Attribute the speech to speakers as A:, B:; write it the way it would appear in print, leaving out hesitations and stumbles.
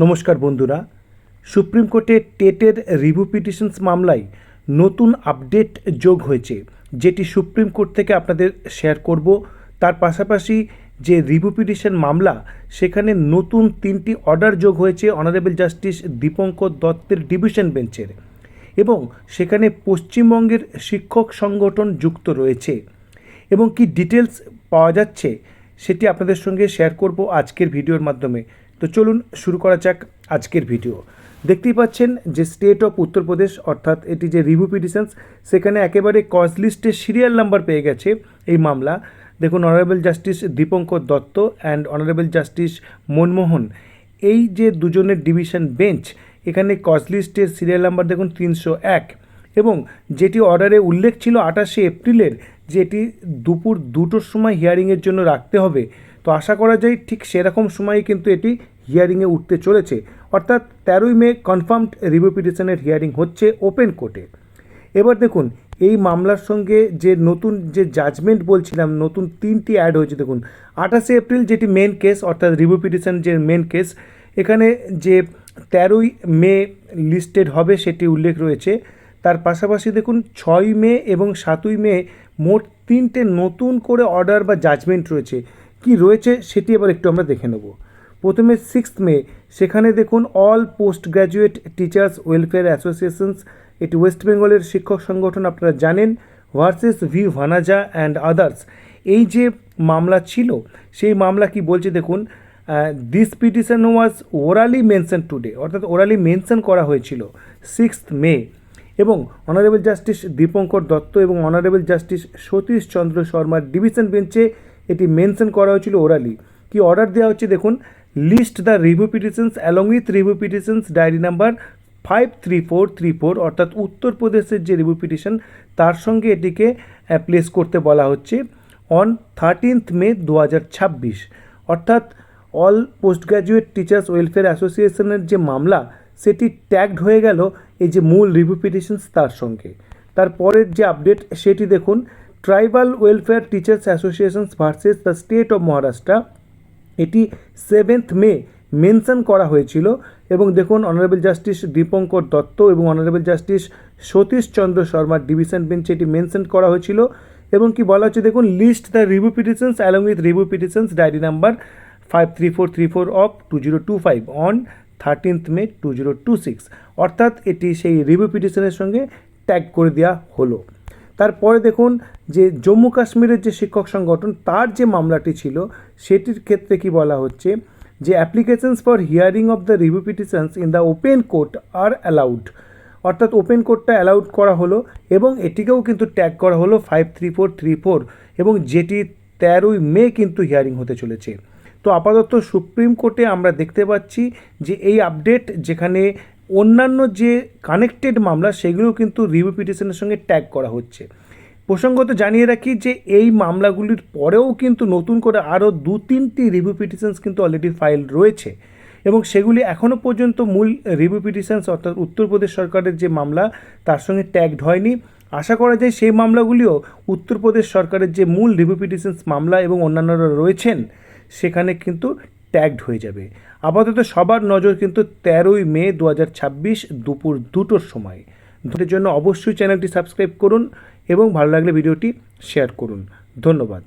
A: নমস্কার বন্ধুরা, সুপ্রিম কোর্টে টেটের রিভিউ পিটিশনস মামলায় নতুন আপডেট যোগ হয়েছে, যেটি সুপ্রিম কোর্ট থেকে আপনাদের শেয়ার করব। তার পাশাপাশি যে রিভিউ পিটিশন মামলা, সেখানে নতুন 3টি অর্ডার যোগ হয়েছে অনারেবল জাস্টিস দীপঙ্কর দত্তের ডিভিশন বেঞ্চের, এবং সেখানে পশ্চিমবঙ্গের শিক্ষক সংগঠন যুক্ত রয়েছে। এবং কি ডিটেলস পাওয়া যাচ্ছে সেটি আপনাদের সঙ্গে শেয়ার করব আজকের ভিডিওর মাধ্যমে। তো চলুন শুরু করা যাক আজকের ভিডিও। দেখতেই পাচ্ছেন যে স্টেট অফ উত্তরপ্রদেশ, অর্থাৎ এটি যে রিভিউ পিটিশনস, সেখানে একেবারে কজ লিস্টের সিরিয়াল নাম্বার পেয়ে গেছে এই মামলা। দেখুন, honourable justice Dipankar Dutta and honourable justice Manmohan, এই যে দুজনের ডিভিশন বেঞ্চ, এখানে কজ লিস্টের সিরিয়াল নাম্বার দেখুন 301, এবং যেটি অর্ডারে উল্লেখ ছিল 28শে এপ্রিলের, যে এটি দুপুর 2টোর সময় হিয়ারিংয়ের জন্য রাখতে হবে। তো আশা করা যায় ঠিক সেরকম সময়ে কিন্তু এটি হিয়ারিংয়ে উঠতে চলেছে, অর্থাৎ 13ই মে কনফার্মড রিভিউ পিটিশনের হিয়ারিং হচ্ছে ওপেন কোর্টে। এবার দেখুন, এই মামলার সঙ্গে যে নতুন যে জাজমেন্ট বলছিলাম, নতুন 3টি অ্যাড হয়েছে। দেখুন, 28শে এপ্রিল যেটি মেন কেস, অর্থাৎ রিভিউ পিটিশন যে মেন কেস, এখানে যে 13ই মে লিস্টেড হবে সেটি উল্লেখ রয়েছে। তার পাশাপাশি দেখুন 6ই মে এবং 7ই মে মোট 3টে নতুন করে অর্ডার বা জাজমেন্ট রয়েছে। কি রয়েছে সেটি এবার একটু আমরা দেখে নেব। প্রথমে 6 মে, সেখানে দেখুন all post graduate teachers welfare associations, এটি ওয়েস্ট বেঙ্গলের শিক্ষক সংগঠন আপনারা জানেন, versus V Vanaja and others. এই যে মামলা ছিল, সেই মামলা কি বলছে দেখুন, this petition was orally mention today, অর্থাৎ ওরালি মেনশন করা হয়েছিল 6 মে, এবং অনারেবল জাস্টিস দীপঙ্কর দত্ত এবং অনারেবল জাস্টিস সতীশ চন্দ্র শর্মার ডিভিশন বেঞ্চে এটি মেনশন করা হয়েছিল ওরালি। কি অর্ডার দেওয়া হচ্ছে দেখুন, list the review petitions along with review petitions diary number 53434, অর্থাৎ উত্তরপ্রদেশের যে রিভিউ পিটিশন তার সঙ্গে এটিকে প্লেস করতে বলা হচ্ছে অন 13th মে 2026, অর্থাৎ all post graduate teachers welfare অ্যাসোসিয়েশনের যে মামলা, সেটি ট্যাগড হয়ে গেল এই যে মূল রিভিউ পিটিশনস তার সঙ্গে। তারপরের যে আপডেট সেটি দেখুন, tribal welfare teachers associations versus the state of Maharashtra, এটি 7th মে মেনশন করা হয়েছিল। এবং দেখুন, অনারেবল জাস্টিস দীপঙ্কর দত্ত এবং অনারেবল জাস্টিস সতীশ চন্দ্র শর্মার ডিভিশন বেঞ্চে এটি মেনশন করা হয়েছিল। এবং কি বলা হচ্ছে দেখুন, list the review petitions along with review petitions diary number 53434 of 2025 on 13th May 2026, অর্থাৎ এটি সেই রিভিউ পিটিশনের সঙ্গে ট্যাগ করে দেওয়া হলো। তারপরে দেখুন, যে জম্মু কাশ্মীরের যে শিক্ষক সংগঠন, তার যে মামলাটি ছিল সেটির ক্ষেত্রে কি বলা হচ্ছে, যে applications for hearing of the review petitions in the open court R allowed, অর্থাৎ ওপেন কোর্টটা অ্যালাউড করা হলো, এবং এটিকেও কিন্তু ট্যাগ করা হলো 53434, এবং যেটি 13ই মে কিন্তু হিয়ারিং হতে চলেছে। তো আপাতত সুপ্রিম কোর্টে আমরা দেখতে পাচ্ছি যে এই আপডেট, যেখানে অন্যান্য যে কানেক্টেড মামলা সেগুলো কিন্তু রিভিউ পিটিশনের সঙ্গে ট্যাগ করা হচ্ছে। প্রসঙ্গত জানিয়ে রাখি যে এই মামলাগুলির পরেও কিন্তু নতুন করে আরও 2-3টি রিভিউ পিটিশনস কিন্তু অলরেডি ফাইল রয়েছে, এবং সেগুলি এখনও পর্যন্ত মূল রিভিউ পিটিশনস, অর্থাৎ উত্তরপ্রদেশ সরকারের যে মামলা তার সঙ্গে ট্যাগড হয়নি। আশা করা যায় সেই মামলাগুলিও উত্তরপ্রদেশ সরকারের যে মূল রিভিউ পিটিশনস মামলা এবং অন্যান্যরা রয়েছেন সেখানে কিন্তু ট্যাগড হয়ে যাবে। আপাতত সবার নজর কিন্তু 13ই মে 2026 দুপুর 2টোর সময়। ধরের জন্য অবশ্যই চ্যানেলটি সাবস্ক্রাইব করুন এবং ভালো লাগলে ভিডিওটি শেয়ার করুন। ধন্যবাদ।